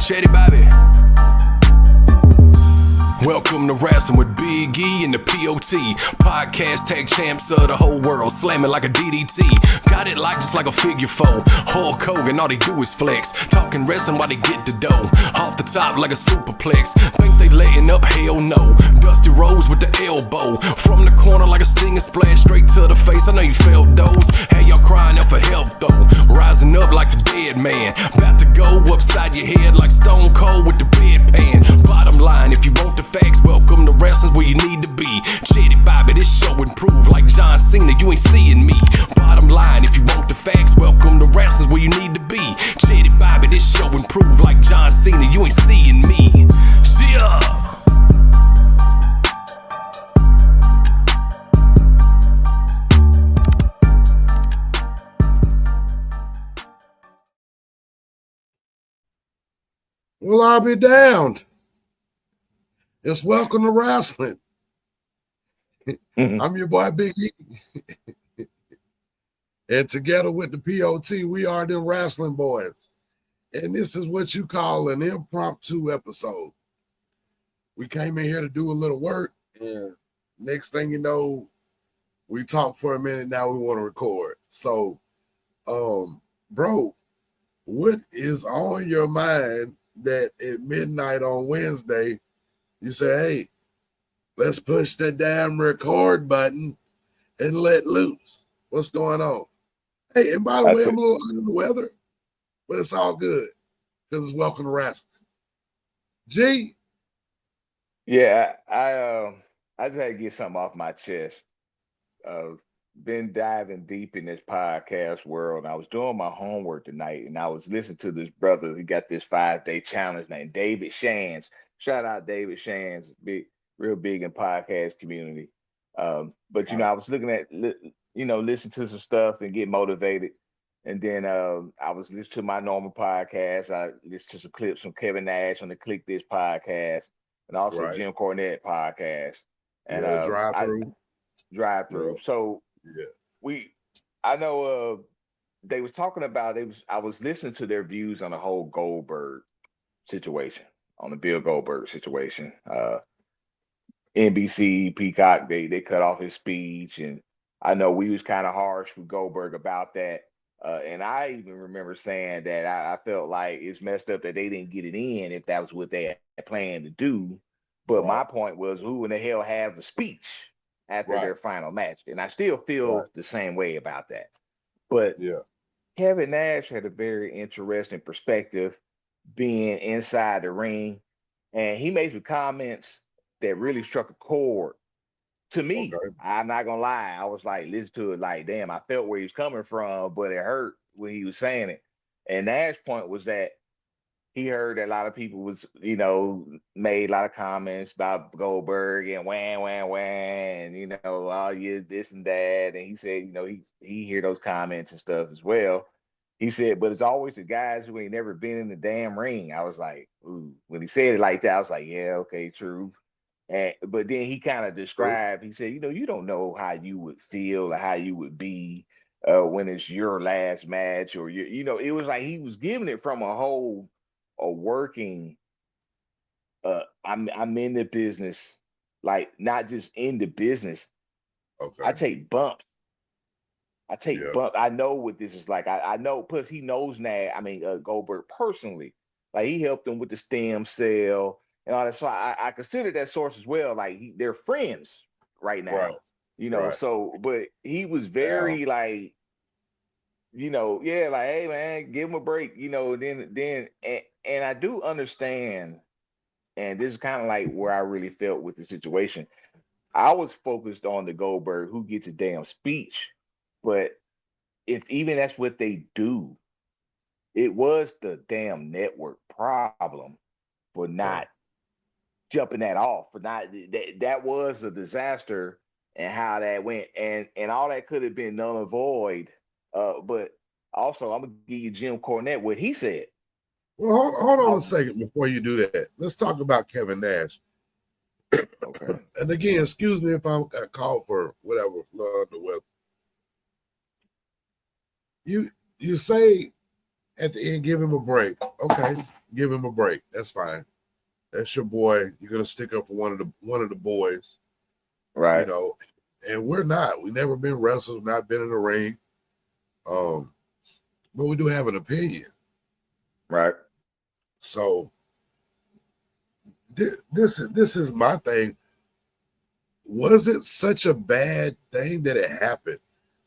Chetty Bobby. Welcome to Wrasslin with Big E and the POT. Podcast tag champs of the whole world, slamming like a DDT. Got it like just like a figure four. Hulk Hogan, all they do is flex. Talking wrestling while they get the dough. Off the top like a superplex. Think they letting up? Hell no. Dusty Rose with the elbow. From the corner like a stinging splash straight to the face. I know you felt those. Hey, y'all crying out for help though. Rising up like the dead man. About to go upside your head like Stone Cold with the bedpan. Bottom line, if you want the facts, welcome to Wrasslin where you need to be. Chetty Bobby, this show improved like John Cena, you ain't seeing me. Bottom line, if you want the facts, welcome to Wrasslin where you need to be. Chetty Bobby, this show improved like John Cena, you ain't seeing me. See ya! Well, I'll be damned. It's welcome to Wrasslin. I'm your boy Big E. And together with the POT, we are them Wrasslin boys. And this is what you call an impromptu episode. We came in here to do a little work, and next thing you know, we talked for a minute, now we want to record. So, bro, what is on your mind that at midnight on Wednesday, you say, hey, let's push that damn record button and let loose? What's going on? Hey, and by the way, I'm a little under the weather, but it's all good because it's welcome to Wrasslin. G? Yeah, I just had to get something off my chest. Been diving deep in this podcast world, and I was doing my homework tonight, and I was listening to this brother. He got this 5-day challenge named David Shands. Shout out David Shands, real big in podcast community. But you know, I was looking at listen to some stuff and get motivated, and then I was listening to my normal podcast. I listened to some clips from Kevin Nash on the Click This podcast, and also Jim Cornette podcast. And drive through. So I know they was talking about I was listening to their views on the whole Goldberg situation, on the Bill Goldberg situation. NBC, Peacock, they cut off his speech, and I know we was kind of harsh with Goldberg about that. And I even remember saying that I felt like it's messed up that they didn't get it in if that was what they had planned to do. But my point was, who in the hell have a speech after their final match? And I still feel the same way about that. But Kevin Nash had a very interesting perspective being inside the ring. And he made some comments that really struck a chord to me. I'm not going to lie. I was like, listen to it like, damn, I felt where he was coming from, but it hurt when he was saying it. And Nash's point was that he heard that a lot of people was, made a lot of comments about Goldberg and wham, and, oh, yeah, this and that. And he said, he hear those comments and stuff as well. He said, but it's always the guys who ain't never been in the damn ring. I was like, ooh, when he said it like that, I was like, yeah, okay, true. But then he kind of described, he said, you don't know how you would feel or how you would be when it's your last match, or it was like he was giving it from a working, I'm in the business, like not just in the business. I take bumps. I know what this is like. I know, plus he knows Goldberg personally. Like he helped him with the stem cell and all that. So I consider that source as well. Like they're friends right now. So but he was very like, like, hey man, give him a break, then and I do understand, and this is kind of like where I really felt with the situation. I was focused on the Goldberg who gets a damn speech, but if even that's what they do, it was the damn network problem for not jumping that off, for not that was a disaster and how that went, and all that could have been null and void. But also, I'm gonna give you Jim Cornette what he said. Well, hold on a second before you do that. Let's talk about Kevin Nash. Okay. And again, excuse me if I'm called for whatever, under the weather. You say at the end, give him a break. Okay, give him a break. That's fine. That's your boy. You're gonna stick up for one of the boys, you Right. know. And we're not. We never been wrestlers, not been in the ring. Um, but we do have an opinion. Right. So this is my thing. Was it such a bad thing that it happened?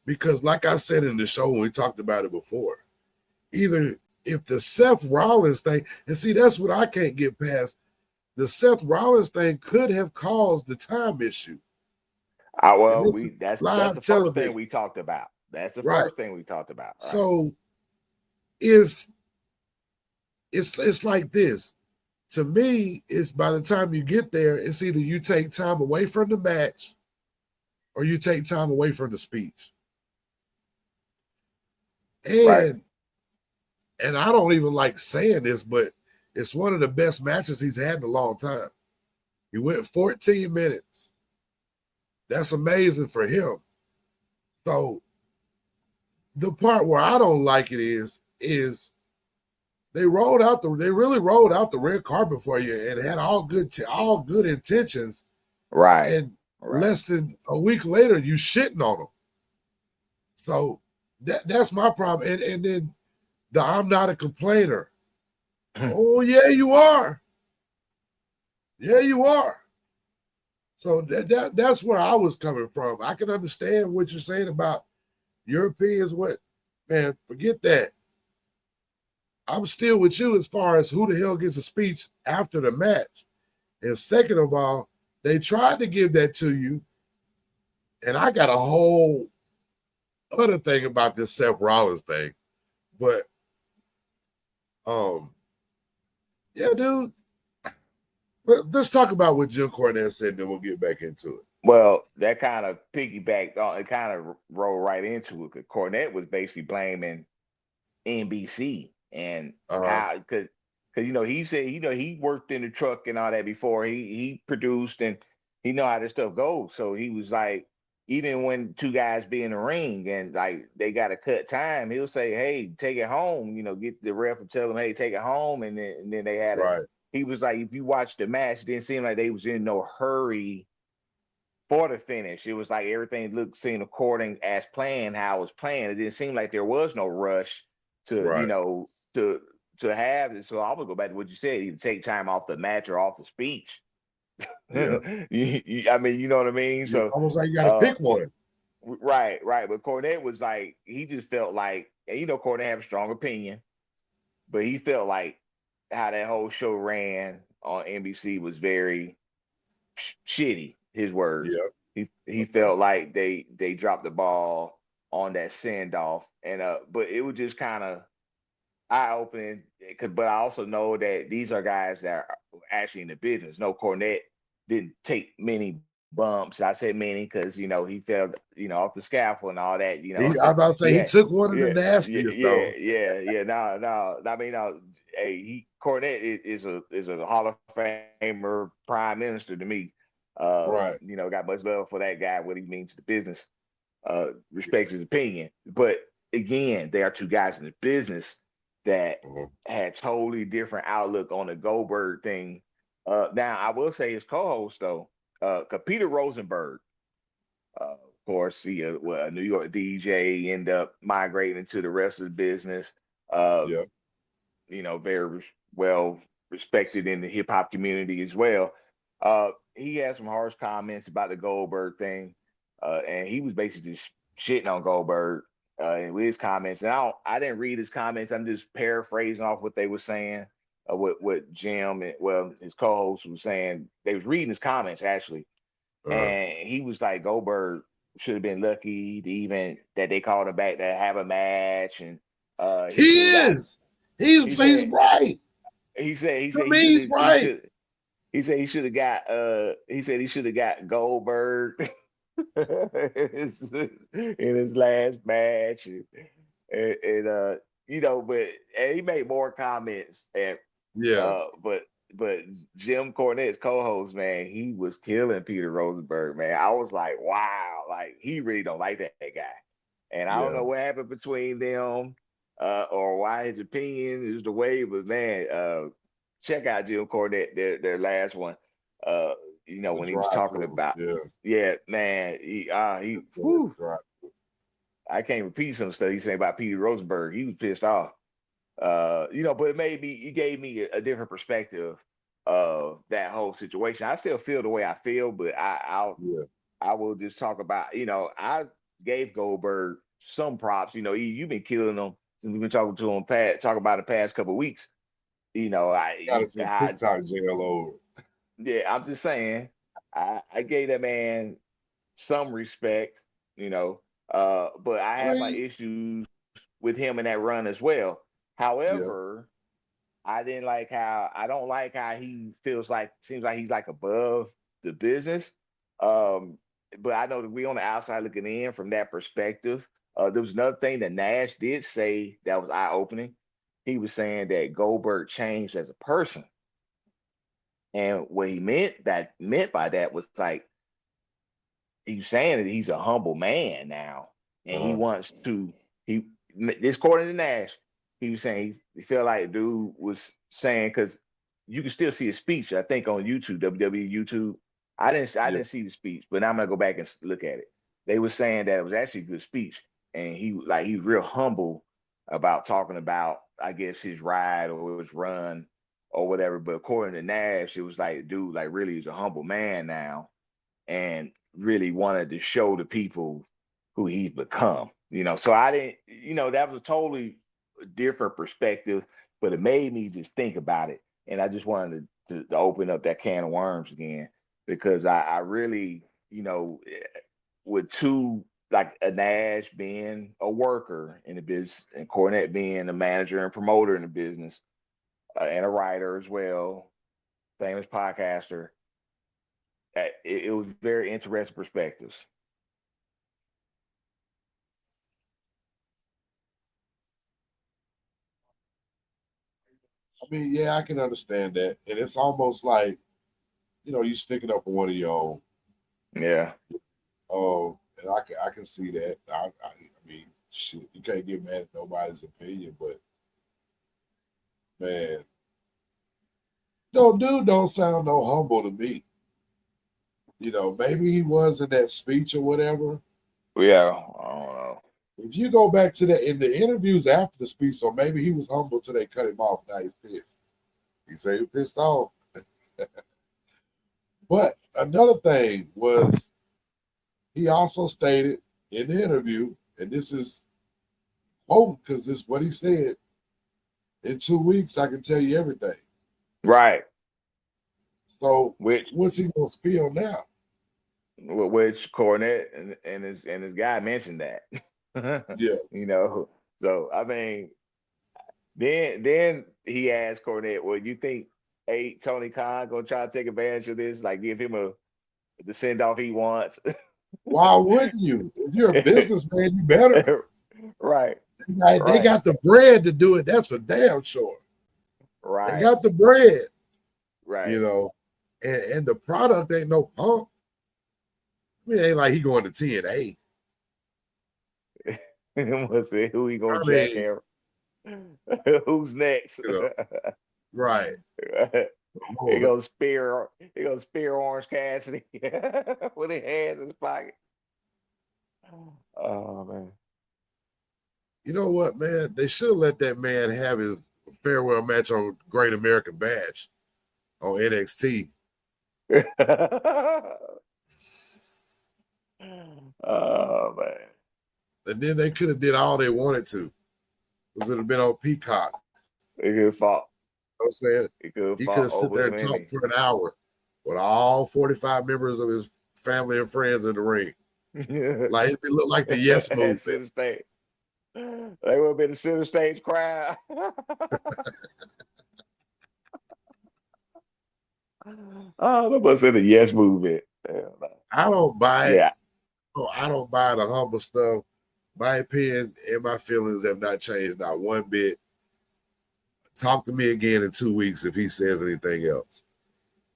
Because, like I said in the show when we talked about it before, either if the Seth Rollins thing, and see, that's what I can't get past. The Seth Rollins thing could have caused the time issue. And Well, this is we that's live the first thing television, we talked about. That's the right? first thing we talked about. Right. So if it's like this, to me, it's by the time you get there, it's either you take time away from the match or you take time away from the speech. Right. And I don't even like saying this, but it's one of the best matches he's had in a long time. He went 14 minutes. That's amazing for him. So the part where I don't like it is they really rolled out the red carpet for you and had all good intentions, Right. and Right. less than a week later you shitting on them. So that's my problem. And then the I'm not a complainer. Oh yeah, you are. Yeah, you are. So that's where I was coming from. I can understand what you're saying about your opinions. What, man, forget that. I'm still with you as far as who the hell gets a speech after the match. And second of all, they tried to give that to you. And I got a whole other thing about this Seth Rollins thing. But yeah, dude. Let's talk about what Jim Cornette said, and then we'll get back into it. Well, that kind of piggybacked on it, kind of rolled right into it. Because Cornette was basically blaming NBC and Uh-huh. how, because he said he worked in the truck and all that before. He produced and he know how this stuff goes. So he was like, even when two guys be in the ring and like they got to cut time, he'll say, "Hey, take it home." Get the ref and tell them, "Hey, take it home." And then they had a. Right. He was like, if you watch the match, it didn't seem like they was in no hurry for the finish. It was like everything seemed according as planned, how it was planned. It didn't seem like there was no rush to, Right. to have it. So I would go back to what you said, either take time off the match or off the speech. Yeah. I mean, you know what I mean? You're So almost like you got to pick one. right, right. But Cornette was like, he just felt like, and Cornette had a strong opinion, but he felt like how that whole show ran on NBC was very shitty. His words. Yeah. He Okay. felt like they dropped the ball on that send off, and but it was just kind of eye opening. But I also know that these are guys that are actually in the business. No, Cornette didn't take many bumps. I said many because he fell off the scaffold and all that. I about to say he Yeah, took one of the yeah, yeah, nastiest yeah, though. yeah, yeah. No, no. I mean, no. Hey, Cornette is a Hall of Famer, Prime Minister to me. Right. Got much love for that guy, what he means to the business. Respects his opinion, but again, they are two guys in the business that Uh-huh. had totally different outlook on the Goldberg thing. Now, I will say his co-host though, Peter Rosenberg, of course, a New York DJ, end up migrating into the rest of the business. Uh, Yeah. Very well respected in the hip hop community as well. He had some harsh comments about the Goldberg thing, and he was basically just shitting on Goldberg with his comments. And I didn't read his comments. I'm just paraphrasing off what they were saying. What Jim and his co-host was saying. They was reading his comments actually, Uh-huh. and he was like Goldberg should have been lucky to even that they called him back to have a match, and He he should have got. is. He He's said right. he To said me, he's right. he said he should have got he said he should have got Goldberg in his last match, and but and he made more comments, and Yeah. but Jim Cornette's co-host, man, he was killing Peter Rosenberg, man. I was like, wow, like he really don't like that guy, and I don't Yeah. know what happened between them. or why his opinion is the way. But man, check out Jim Cornette, their last one. Uh, The when he was talking drive-through. about, Yeah. yeah, man, whew, Drive. I can't repeat some stuff he said about Peter Rosenberg. He was pissed off. But it gave me a different perspective of that whole situation. I still feel the way I feel, but Yeah. I will just talk about, I gave Goldberg some props. You've been killing him since we've been talking to him, talk about the past couple of weeks. Gotta see TikTok jail over. Yeah, I'm just saying, I gave that man some respect, but I I have my mean, issues with him in that run as well. yeah. However, I don't like how he seems like he's like above the business. Um, but I know that we on the outside looking in from that perspective. There was another thing that Nash did say that was eye opening. He was saying that Goldberg changed as a person, and what he meant by that was like he was saying that he's a humble man now, and he Uh-huh. wants to. He this according to Nash, he was saying he felt like dude was saying because you can still see his speech. I think on YouTube, WWE YouTube. I Yeah. didn't see the speech, but now I'm gonna go back and look at it. They were saying that it was actually a good speech, and he's real humble about talking about I guess his ride or his run or whatever. But according to Nash, it was like dude like really is a humble man now and really wanted to show the people who he's become. So I didn't, that was a totally different perspective, but it made me just think about it. And I just wanted to open up that can of worms again because I really, with two like a Nash being a worker in the business and Cornette being a manager and promoter in the business and a writer as well, famous podcaster. It was very interesting perspectives. I mean, yeah, I can understand that. And it's almost like, you sticking up for one of your own. Yeah. And I can see that. I mean, shit, you can't get mad at nobody's opinion, but man, no dude don't sound no humble to me. Maybe he was in that speech or whatever. Yeah. I don't know. If you go back to that in the interviews after the speech, so maybe he was humble till they cut him off. Now he's pissed. He said he was pissed off. But another thing was he also stated in the interview, and this is quote because this is what he said. In 2 weeks, I can tell you everything. Right. So Which what's he gonna spill now? which Cornette and his guy mentioned that. Yeah, So I mean, then he asked Cornette, "Well, you think Tony Khan gonna try to take advantage of this? Like give him the send off he wants?" why wouldn't you? If you're a businessman, you better. Right. They Right. got the bread to do it. That's for damn sure. They Right. got the bread, Right. and the product ain't no pump. I mean, it ain't like he going to TNA. What's it? Who he gonna I mean, jackhammer? Who's next? right. He gonna spear Orange Cassidy with his hands in his pocket. Oh man. You know what, man? They should have let that man have his farewell match on Great American Bash on NXT. Oh man. And then they could have did all they wanted to. Because it would have been on Peacock. He could have fought. You know what I'm saying? He could have He could fought have sit over there some and talked Indians. for an hour with all 45 members of his family and friends in the ring. Like it looked like the Yes movement. Center stage. They would have been the center stage crowd. Oh, that must have the Yes movement. I don't buy it. Yeah. I don't buy the humble stuff. My opinion and my feelings have not changed, not one bit. Talk to me again in 2 weeks if he says anything else.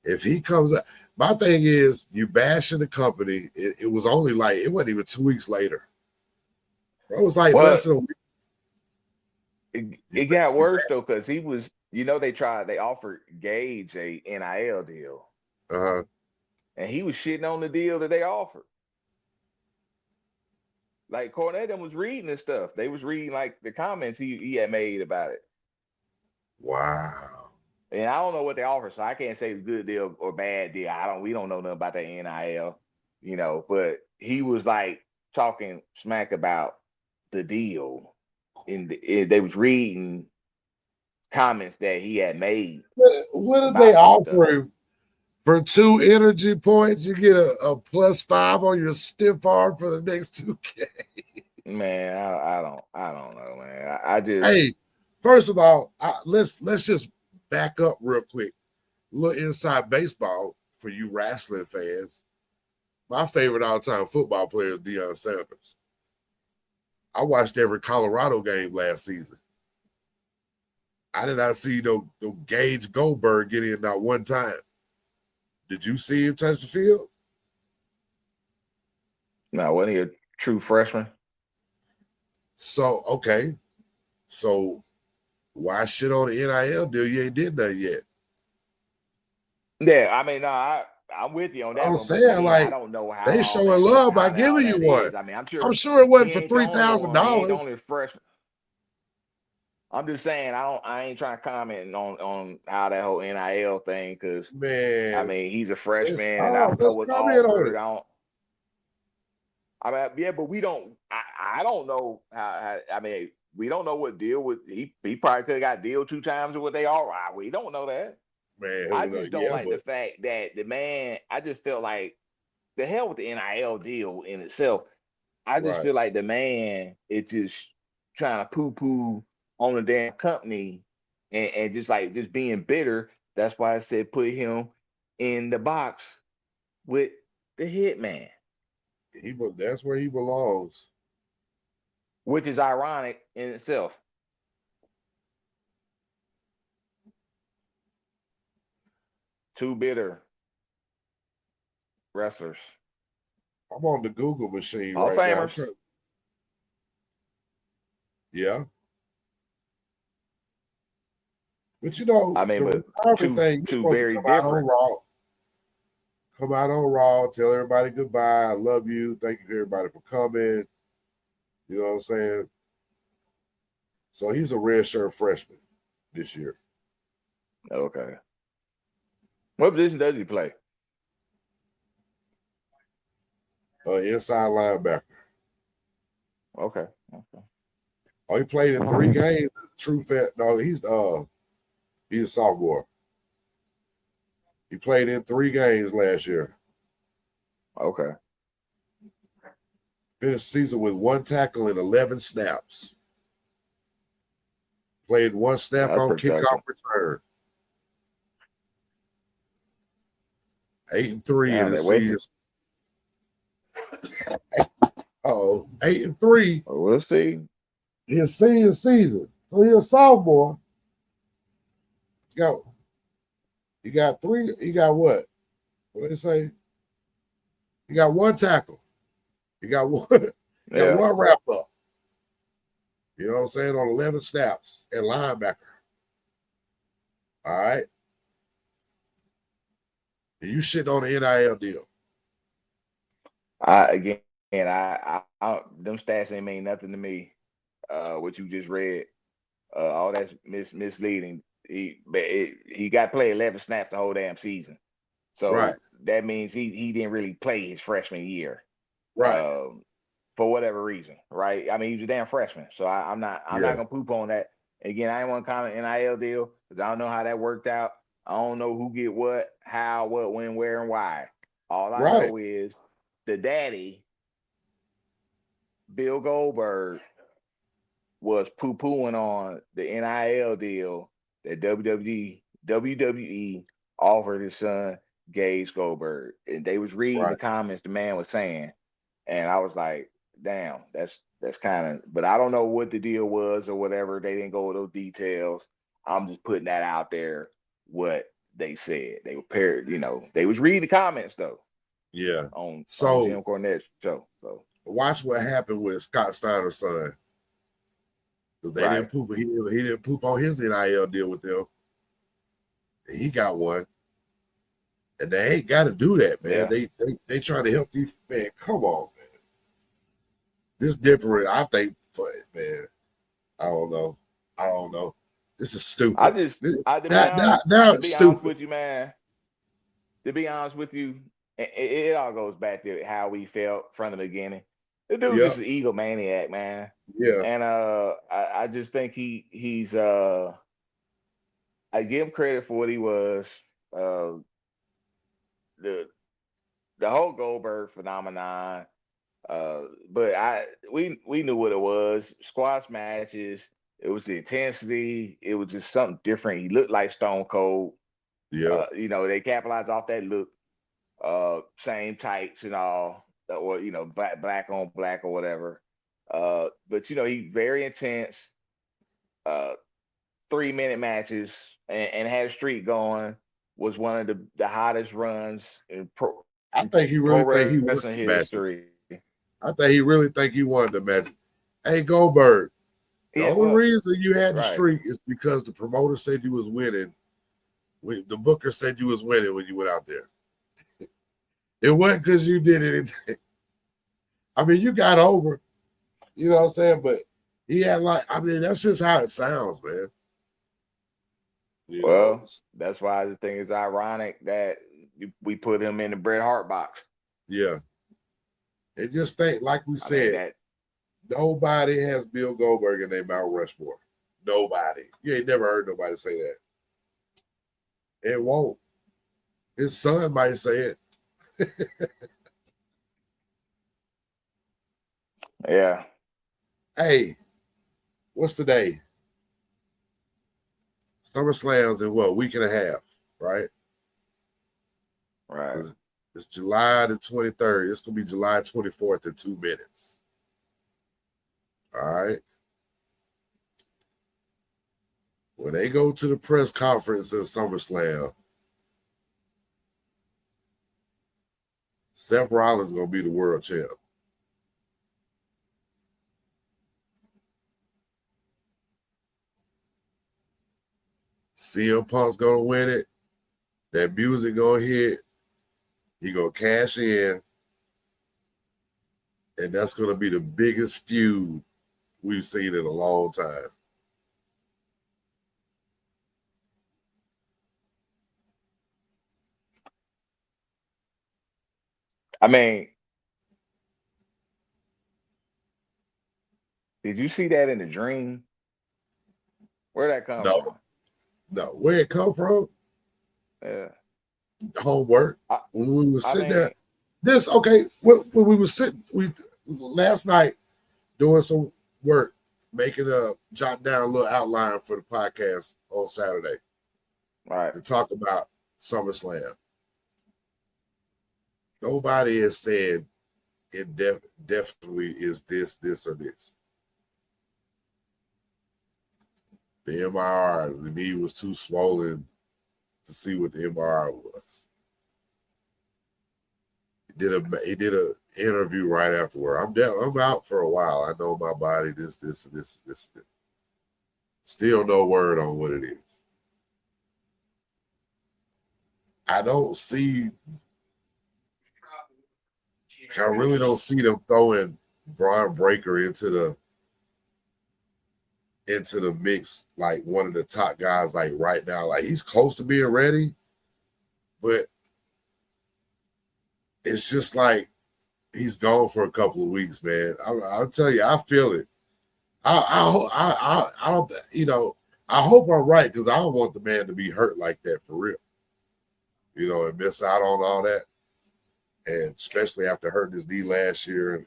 If he comes up, my thing is you bashing the company. It was only like, it wasn't even 2 weeks later. It was like Well, less than a week. it got worse though, because he was, they offered Gage a NIL deal, Uh-huh. and he was shitting on the deal that they offered. Like Cornette was reading this stuff. They was reading like the comments he had made about it. Wow. And I don't know what they offer, so I can't say it's good deal or bad deal. We don't know nothing about that NIL, but he was like talking smack about the deal. They was reading comments that he had made. What did they offer him? For 2 energy points, you get a +5 on your stiff arm for the next 2K. Man, I don't know, man. I just Hey, first of all, let's just back up real quick. Look inside baseball for you Wrasslin fans. My favorite all-time football player is Deion Sanders. I watched every Colorado game last season. I did not see no Gage Goldberg get in not one time. Did you see him touch the field? No, wasn't he a true freshman? So, okay. So, why shit on the NIL deal? You ain't did nothing yet. Yeah, I mean, no, I'm with you on that I'm one. saying, I like, don't know how they showing love by giving you one. I mean, I'm I'm sure sure it he wasn't for ain't the only one. He ain't the $3,000. only freshman. I'm just saying, I ain't trying to comment on how that whole NIL thing, because I Man, mean, he's a freshman, and I don't know let's what's comment on offered. it. I mean, yeah, but we don't. I don't know how. I mean, we don't know what deal with he probably could have got deal 2 times or what they are. We don't know that. Man, I just don't like but the fact that the man. I just felt like the hell with the NIL deal in itself. I just right. feel like the man is just trying to poo-poo on the damn company and just being bitter. That's why I said put him in the box with the hitman, That's where he belongs. which is ironic in itself. Two bitter wrestlers, I'm on the Google machine Hall of right now. Famers. Yeah. But the But retirement thing, you're two supposed to very come out on different. Raw. Come out on Raw, tell everybody goodbye. I love you. Thank you everybody for coming. You know what I'm saying? So he's a red shirt freshman this year. Okay. What position does he play? Inside linebacker. Okay. Oh, he played in 3 games. True fat. No, he's a sophomore. He played in 3 games last year. Okay. Finished the season with 1 tackle and 11 snaps. Played 1 snap on kickoff return. 8-3 in the season. 8-3. We'll see. His senior season. So he's a sophomore. He got 3. He got what? What did they say? He got 1 tackle. He got 1. Got 1 wrap up. You know what I'm saying? On 11 snaps at linebacker. All right. And you shit on the NIL deal. Them stats ain't mean nothing to me. What you just read, all that's misleading. He got played 11 snaps the whole damn season, so that means he didn't really play his freshman year, right? For whatever reason, right? I mean, he was a damn freshman, so I'm not gonna poop on that. Again, I ain't want to comment NIL deal because I don't know how that worked out. I don't know who get what, how, what, when, where, and why. All I know is the daddy, Bill Goldberg, was poo-pooing on the NIL deal that WWE offered his son, Gage Goldberg. And they was reading the comments the man was saying. And I was like, damn, that's kind of, but I don't know what the deal was or whatever. They didn't go with those details. I'm just putting that out there, what they said. They were paired, they was reading the comments though. Yeah. On Jim Cornette's show. So watch what happened with Scott Steiner's son. because they didn't poop. He didn't poop on his NIL deal with them. He didn't poop on his NIL deal with them. And he got one. And they ain't got to do that, man. Yeah. They trying to help these, man. Come on, man. This different, I think, man. I don't know. This is stupid. To be stupid. honest with you, man. To be honest with you, it all goes back to how we felt from the beginning. The dude is an egomaniac, man. Yeah. And I just think he's I give him credit for what he was. The whole Goldberg phenomenon. But we knew what it was. Squash matches. It was the intensity. It was just something different. He looked like Stone Cold. Yeah. They capitalized off that look. Same tights and all, or black on black or whatever. But he very intense. 3-minute matches and had a streak going. Was one of the hottest runs in pro. I think he really think he won history. I think he really think he won the match. Hey, Goldberg, the only reason you had the streak is because the promoter said you was winning. The booker said you was winning when you went out there. It wasn't because you did anything. I mean, you got over. You know what I'm saying? But he had that's just how it sounds, man. That's why the thing is ironic that we put him in the Bret Hart box. Yeah. And just think, like we said, nobody has Bill Goldberg in their Mount Rushmore. Nobody. You ain't never heard nobody say that. It won't. His son might say it. Yeah. Hey, what's today? SummerSlam's in what, week and a half, right? Right. It's July the 23rd. It's going to be July 24th in 2 minutes. All right. When they go to the press conference at SummerSlam, Seth Rollins is going to be the world champ. CM Punk's going to win it. That music going to hit. He going to cash in. And that's going to be the biggest feud we've seen in a long time. I mean, did you see that in the dream? Where'd that come from? No, where it come from? Yeah. Homework. When we were sitting there. When we were sitting, last night doing some work, jotting down a little outline for the podcast on Saturday. Right. To talk about SummerSlam. Nobody has said it definitely is this, or this. The MRI, the knee was too swollen to see what the MRI was. He did a interview right afterward. I'm out for a while. I know my body, this, and this. Still no word on what it is. I really don't see them throwing Braun Breaker into the mix like one of the top guys like right now. Like he's close to being ready, but it's just like he's gone for a couple of weeks, man. I'll tell you, I feel it. I don't, I hope I'm right because I don't want the man to be hurt like that for real. And miss out on all that. And especially after hurting his knee last year.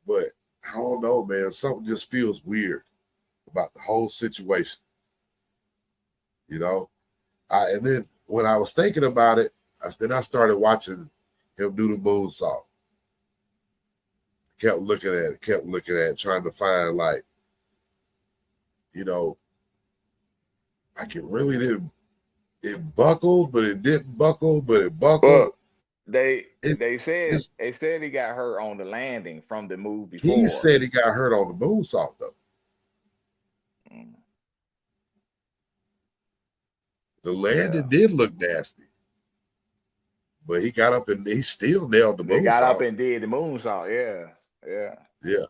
But I don't know, man. Something just feels weird about the whole situation. And then when I was thinking about it, I started watching him do the moonsault. Kept looking at it, trying to find like it really didn't. It buckled, but it didn't buckle, but it buckled. Well, they said he got hurt on the landing from the move before. He said he got hurt on the moonsault though. The Yeah. landing did look nasty, but he got up and he still nailed the They got up moonsault. and did the moonsault. Yeah. Yeah. Yeah.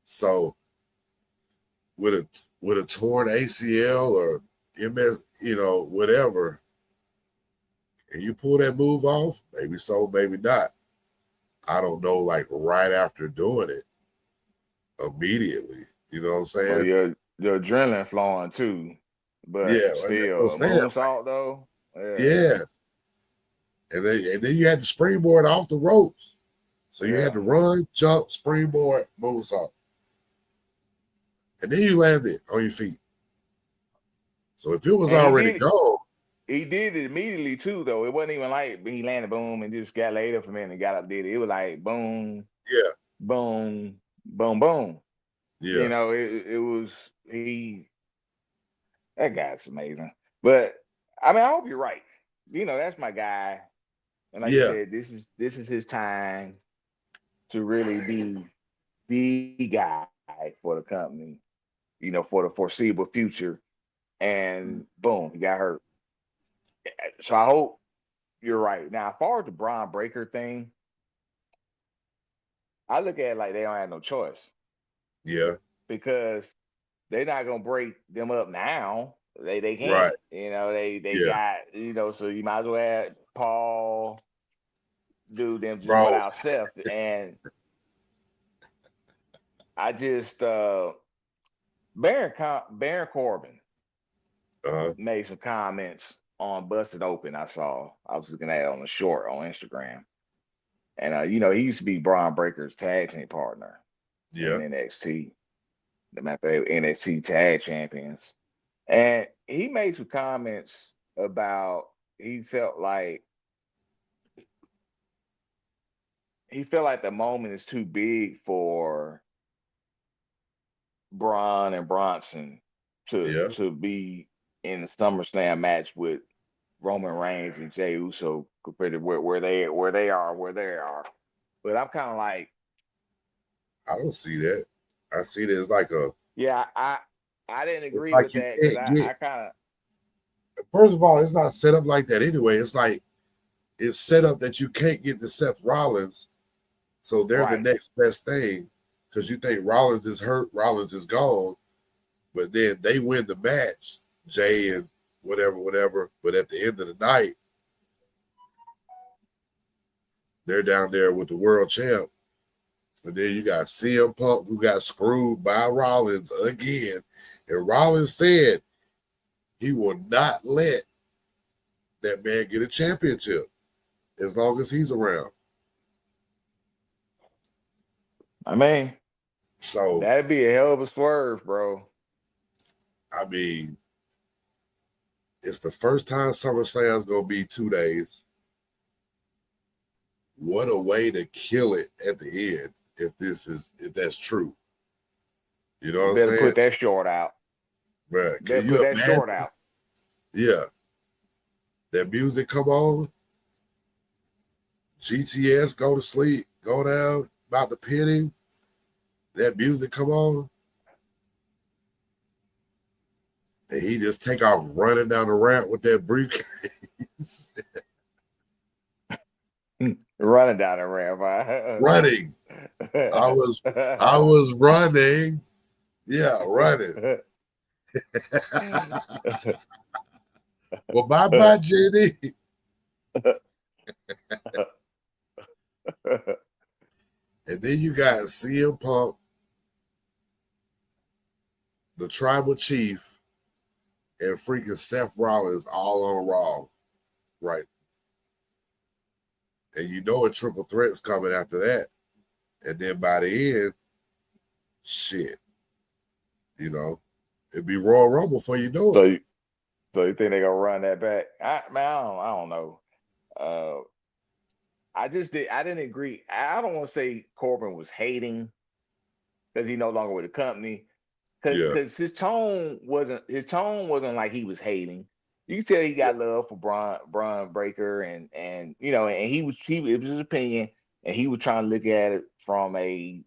So with a torn ACL or MS, whatever, and you pull that move off, maybe so, maybe not. I don't know, like right after doing it immediately. You know what I'm Well, saying? your adrenaline flowing too, but Yeah, and that's what I'm still a saying. moonsault though. Yeah. Yeah. And then you had to springboard off the ropes. So you had Yeah. to run, jump, springboard, moonsault. And then you landed on your feet. So if it was And already gone, he did it immediately too, though. It wasn't even like he landed boom and just got laid up for a minute and got up did it. It was like boom, yeah, boom, boom, boom. yeah, It was he that guy's amazing. But I mean, I hope you're right. That's my guy. And like you yeah, said, this is his time to really be the guy for the company, for the foreseeable future. And boom, he got hurt. So I hope you're right. Now, as far as the Braun Breaker thing, I look at it like they don't have no choice yeah, because they're not gonna break them up now. They can't. right, They yeah, got, so you might as well have Paul do them just bro. without Seth. And I just Baron Corbin Uh, made some comments on Busted Open. I was looking at it on a short on Instagram. And he used to be Braun Breaker's tag team partner in yeah, NXT. The matter of NXT tag champions. And he made some comments about he felt like the moment is too big for Braun and Bronson to yeah. be in the SummerSlam match with Roman Reigns and Jey Uso compared to where they are. But I'm kind of like, I don't see that. I see it as like yeah, I didn't it's agree like with you that because can't get. I kind of First of all, it's not set up like that anyway. It's like it's set up that you can't get to Seth Rollins, so they're the right. next best thing because you think Rollins is hurt, Rollins is gone, but then they win the match, Jay and whatever. But at the end of the night, they're down there with the world champ. And then you got CM Punk who got screwed by Rollins again. And Rollins said he will not let that man get a championship as long as he's around. I mean, So, that'd be a hell of a swerve, bro. I mean, it's the first time SummerSlam's going to be 2 days. What a way to kill it at the end if that's true. You know what You I'm better saying? put that short out. Bruh, Better can put you that short imagine? out. Yeah. That music come on, GTS go to sleep, go down, about to pin him. That music come on, and he just take off running down the ramp with that briefcase. Running down the ramp. Running. I was running. Yeah, running. Well, bye, Jenny. And then you got CM Punk, the tribal chief, and freaking Seth Rollins all on Raw. Right. And you know a triple threat's coming after that. And then by the end, shit, it'd be Royal Rumble before you know so, it. you, so you think they gonna run that back? I don't know. I didn't agree. I don't want to say Corbin was hating because he no longer with the company. Yeah, Because his tone wasn't like he was hating. You can tell he yeah, got love for Braun Breaker and it was his opinion and he was trying to look at it from a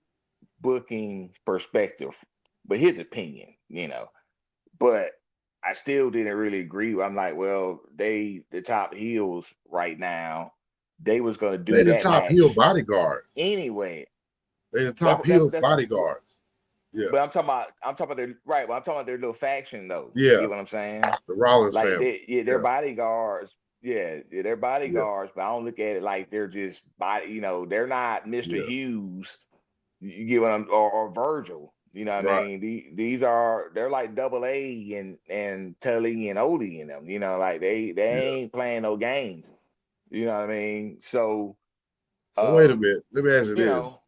booking perspective, but his opinion. But I still didn't really agree. I'm like, well, the top heels right now, they was gonna They do the that top heel match bodyguards. anyway. They the top heels That's bodyguards. Yeah. but I'm talking about their right, but I'm talking about their little faction though. You Yeah. get what I'm saying? The Rollins Like family. they're Yeah. bodyguards. Yeah, they're Yeah. bodyguards, but I don't look at it like they're just body, they're not Mr. Yeah. Hughes. You get what I'm or Virgil. You know what I Right. mean? These are they're like double A and Tully and Odie in them. Like they Yeah. ain't playing no games. You know what I mean? So So wait a minute. Let me ask you you this.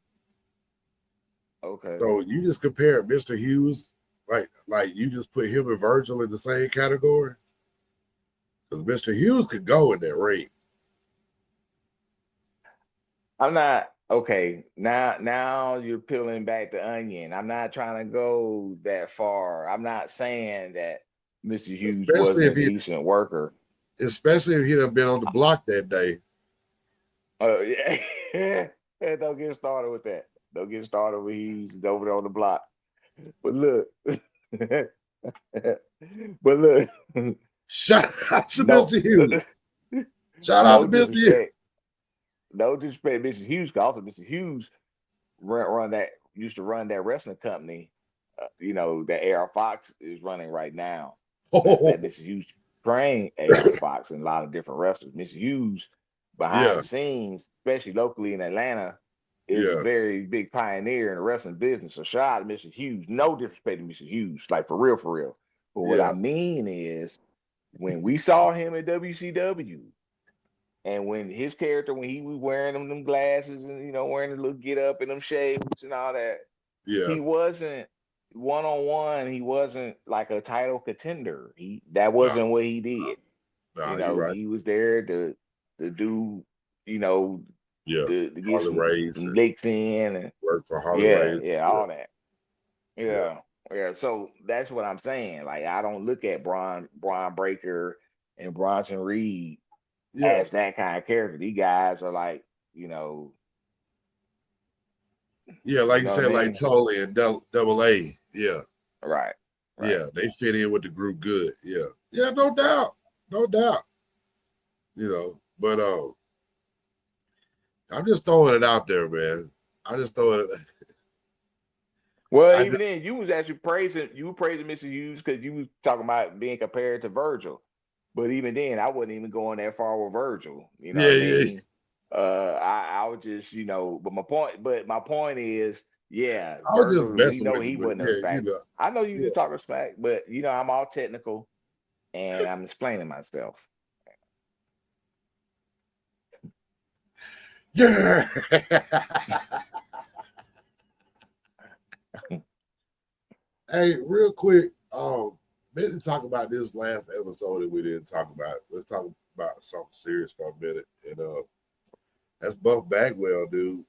know, okay. So you just compared Mr. Hughes, like you just put him and Virgil in the same category? Because Mr. Hughes could go in that ring. I'm not okay. Now you're peeling back the onion. I'm not trying to go that far. I'm not saying that Mr. Hughes Especially wasn't if a decent worker. he'd have been on the block that day. Oh yeah. Don't get started with that. Don't get started with Hughes over there on the block. But look. but look. Shout out to no Mr. Hughes. Shout out no to Mr. Hughes. disrespect. No disrespect, Mr. Hughes. 'Cause also Mr. Hughes used to run that wrestling company. That AR Fox is running right now. That Mr. Hughes trained AR Fox and a lot of different wrestlers. Mr. Hughes behind Yeah. the scenes, especially locally in Atlanta, is a Yeah. very big pioneer in the wrestling business. So shout out to Mr. Hughes. No disrespect to Mr. Hughes, like for real, for real. But what I Yeah. mean is when we saw him at WCW, and when his character, when he was wearing them glasses and wearing his little get up and them shades and all that, Yeah. he wasn't one on one. He wasn't like a title contender. That Nah, wasn't what he did. you're right. He was there to do, you know, Yeah. to get Harley some Race and licks in, and work for Harley yeah, Race. yeah, Yeah. all that. Yeah. Yeah. So that's what I'm saying. Like I don't look at Braun Breaker and Bronson Reed Yeah. as that kind of character. These guys are like, you know, Yeah. Like you you know what I said, like mean? Tully and Double A. Yeah. Right. Right. Yeah. They fit in with the group good. Yeah. Yeah. No doubt. No doubt. But I'm just throwing it out there, man. I just throwing it. Well, I even just then, you were praising Mr. Hughes because you was talking about being compared to Virgil. But even then, I wasn't even going that far with Virgil. You know what yeah, I yeah, mean? I was just, but my point is, yeah, I was just Virgil, we messing know with you, he but wasn't a yeah, fact. I know you just yeah, talking smack, but I'm all technical and I'm explaining myself. yeah. Hey, real quick, meant to talk about this last episode that we didn't talk about. Let's talk about something serious for a minute. And that's Buff Bagwell, dude.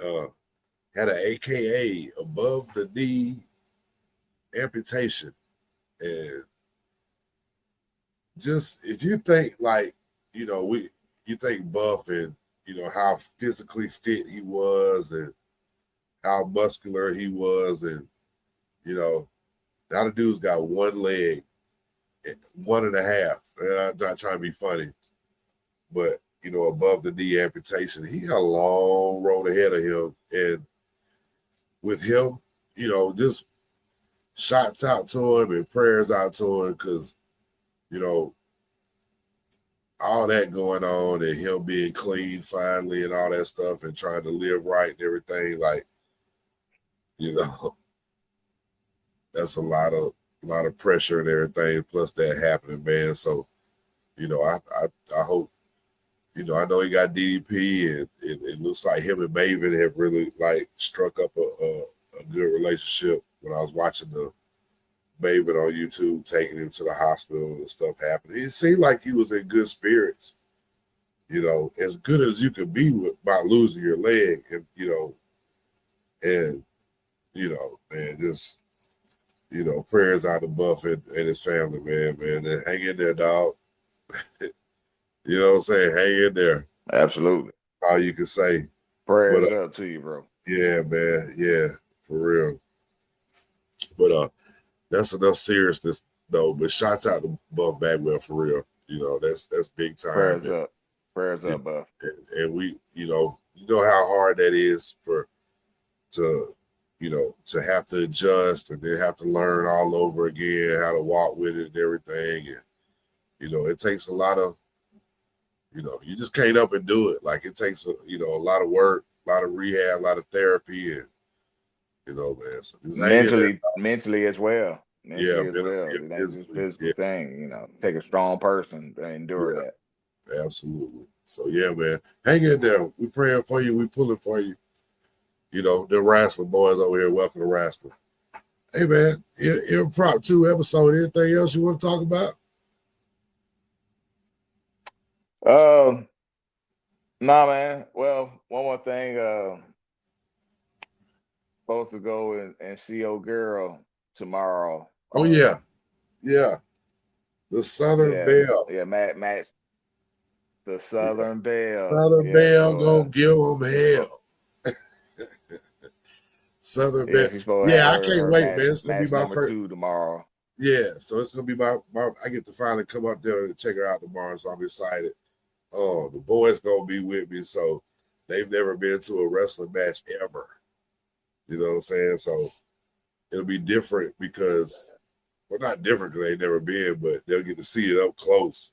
Uh, had an AKA above the knee amputation, and just if you think like you think Buff and how physically fit he was and how muscular he was, and now the dude's got one leg, one and a half. And I'm not trying to be funny, but above the knee amputation, he got a long road ahead of him. And with him, just shots out to him and prayers out to him, because you know all that going on and him being clean finally and all that stuff and trying to live right and everything, like you know that's a lot of pressure and everything, plus that happening, man. So I hope, I know he got DDP, and it looks like him and Maven have really like struck up a good relationship. When I was watching the Maven on YouTube taking him to the hospital and stuff happening, it seemed like he was in good spirits, as good as you could be by losing your leg. And man, just prayers out to Buff and his family, man, and hang in there, dog. You know what I'm saying? Hang in there. Absolutely. All you can say. But Prayers up to you, bro. yeah, man, yeah, for real. But that's enough seriousness though. But shouts out to Buff Bagwell for real. You know, that's big time. Prayers up. Prayers And, up, Buff. and we, you know how hard that is to to have to adjust and then have to learn all over again how to walk with it and everything. And it takes a lot of, you just can't up and do it. Like it takes a lot of work, a lot of rehab, a lot of therapy, and man. So just hang in there. Mentally as well. Yeah, Mentally as well. It ain't just physically. physical Yeah, thing. Take a strong person to endure that. absolutely. So yeah, man, hang in there. We praying for you. We pulling for you. The Wrasslin boys over here. Welcome to Wrasslin. Hey man, impromptu episode. Anything else you want to talk about? Nah, man. Well, one more thing. Supposed to go and see old girl tomorrow. Oh yeah. The Southern Belle. Yeah, Matt, the Southern Belle. Southern Belle gonna give them hell. Southern Belle. She's supposed to Yeah, I have can't her wait, match, man. It's gonna be my number first 2 tomorrow. Yeah, so it's gonna be my I get to finally come up there and check her out tomorrow, so I'm excited. The boys gonna be with me, so they've never been to a wrestling match ever. You know what I'm saying? So it'll be different because, well, not different because they've never been, but they'll get to see it up close.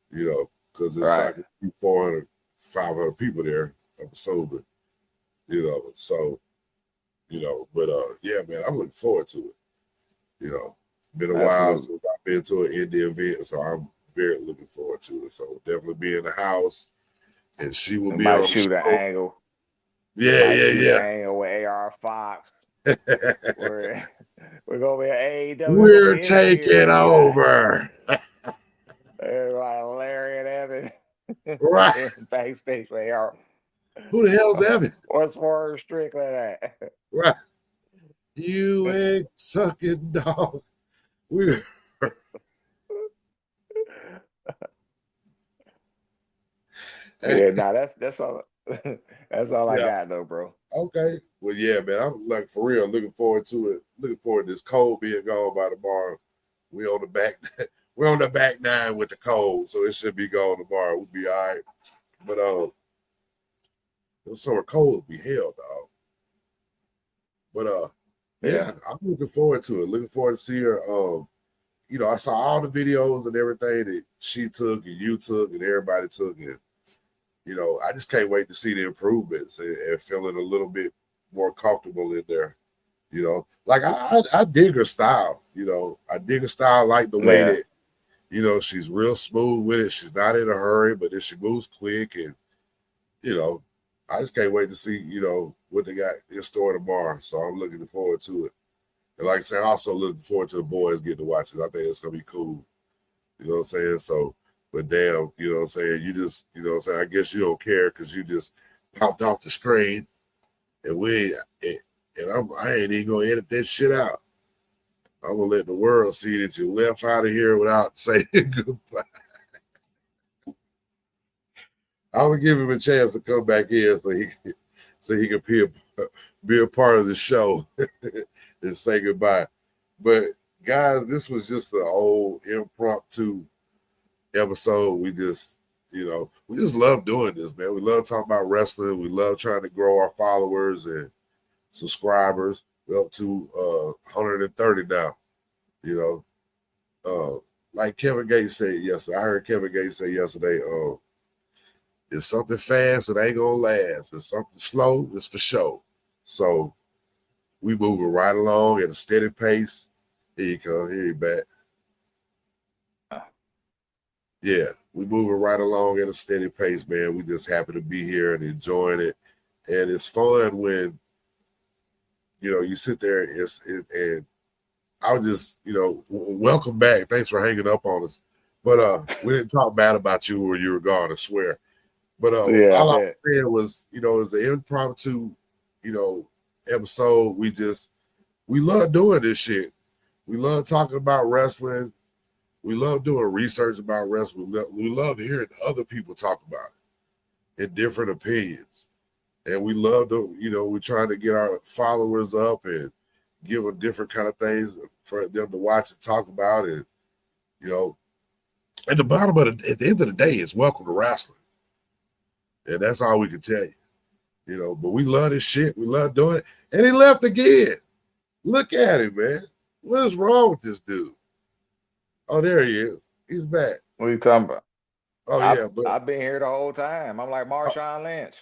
Because it's not gonna be 400, 500 people there, I'm assuming. So but yeah, man, I'm looking forward to it. Been a while since I've been to an indie event, so I'm very looking forward to it. So definitely be in the house, and she will be on the shoot show. an angle. Yeah. Angle with AR Fox. we're gonna be an AEW. We're taking over. Like Larry and Evan. Right. Backstage for AR. Who the hell's Evan? What's more strictly that? Right. You ain't sucking dog. We're yeah, that's all. That's all I got though, bro. Okay. Well, yeah, man. I'm like for real looking forward to it. Looking forward to this cold being gone by tomorrow. We on the back. We're on the back nine with the cold, so it should be gone tomorrow. We'll be all right. But summer cold be hell, dog. But yeah, I'm looking forward to it. Looking forward to see her. I saw all the videos and everything that she took and you took and everybody took, and I just can't wait to see the improvements and feeling a little bit more comfortable in there. Like I dig her style. I dig her style, like the way that she's real smooth with it. She's not in a hurry, but then she moves quick, and I just can't wait to see what they got in store tomorrow. So I'm looking forward to it. And like I said, I'm also looking forward to the boys getting to watch it. I think it's gonna be cool. You know what I'm saying? So, but damn, you know what I'm saying? You just, I guess you don't care because you just popped off the screen, and I ain't even gonna edit that shit out. I'm gonna let the world see that you left out of here without saying goodbye. I'm gonna give him a chance to come back in so he can be a part of the show and say goodbye. But guys, this was just an old impromptu episode. We just love doing this, man. We love talking about wrestling. We love trying to grow our followers and subscribers. We're up to 130 now. Like Kevin Gates said yesterday. I heard Kevin Gates say yesterday, it's something fast, it ain't gonna last. It's something slow, it's for show. So we moving right along at a steady pace. Here you come, here you back. Yeah, we moving right along at a steady pace, man. We just happy to be here and enjoying it. And it's fun when, you sit there and I'll just, welcome back. Thanks for hanging up on us. But we didn't talk bad about you when you were gone, I swear. But all I was saying was, it was an impromptu, episode. We love doing this shit. We love talking about wrestling. We love doing research about wrestling. We love hearing other people talk about it and different opinions. And we love to, we're trying to get our followers up and give them different kind of things for them to watch and talk about it. You know, at the end of the day, it's welcome to wrestling. And that's all we can tell you. You know, but we love this shit. We love doing it. And he left again. Look at him, man. What is wrong with this dude? Oh, there he is. He's back. What are you talking about? Oh, yeah. But I've been here the whole time. I'm like Marshawn Lynch.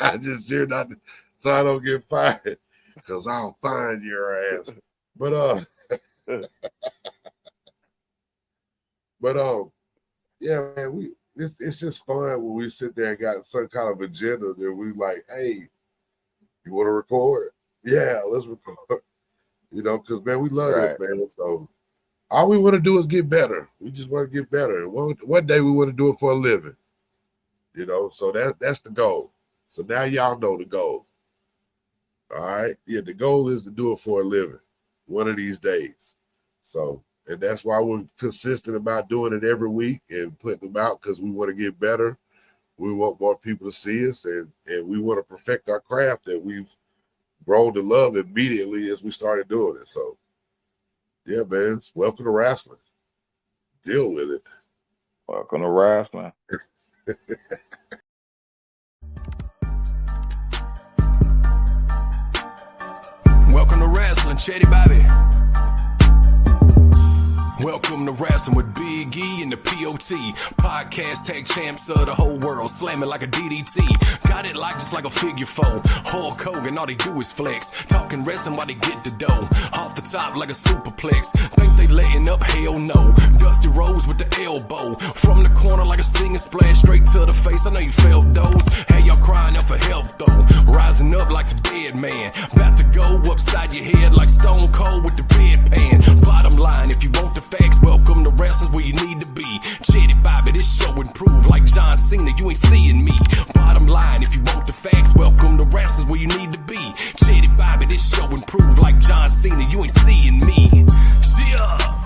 I just hear not so I don't get fired because I'll find your ass. But yeah, man, it's just fun when we sit there and got some kind of agenda that we like, hey, you want to record? Yeah, let's record. You know, because man, we love this, man. So all we want to do is get better. We just want to get better. And one day we want to do it for a living. You know, so that's the goal. So now y'all know the goal. All right. Yeah, the goal is to do it for a living one of these days. So, and that's why we're consistent about doing it every week and putting them out, because we want to get better. We want more people to see us, and we want to perfect our craft that we've grown to love immediately as we started doing it. So, yeah, man, it's welcome to wrestling. Deal with it. Welcome to wrestling. Welcome to wrestling, Chetty Bobby. Welcome to Wrasslin with Big E and the POT. Podcast tag champs of the whole world, slamming like a DDT. Got it like just like a figure four. Hulk Hogan, all they do is flex. Talking wrestling while they get the dough. Off the top like a superplex. Think they letting up? Hell no. Dusty Rose with the elbow. From the corner like a stinging splash straight to the face. I know you felt those. Hey, y'all crying out for help though. Rising up like the dead man. About to go upside your head like Stone Cold with the bedpan. Bottom line, if you want the facts, welcome to wrestling's where you need to be. Chetty Bobby, this show improved like John Cena, you ain't seeing me. Bottom line, if you want the facts, welcome to wrestling's where you need to be. Chetty Bobby, this show improved like John Cena, you ain't seeing me. Yeah.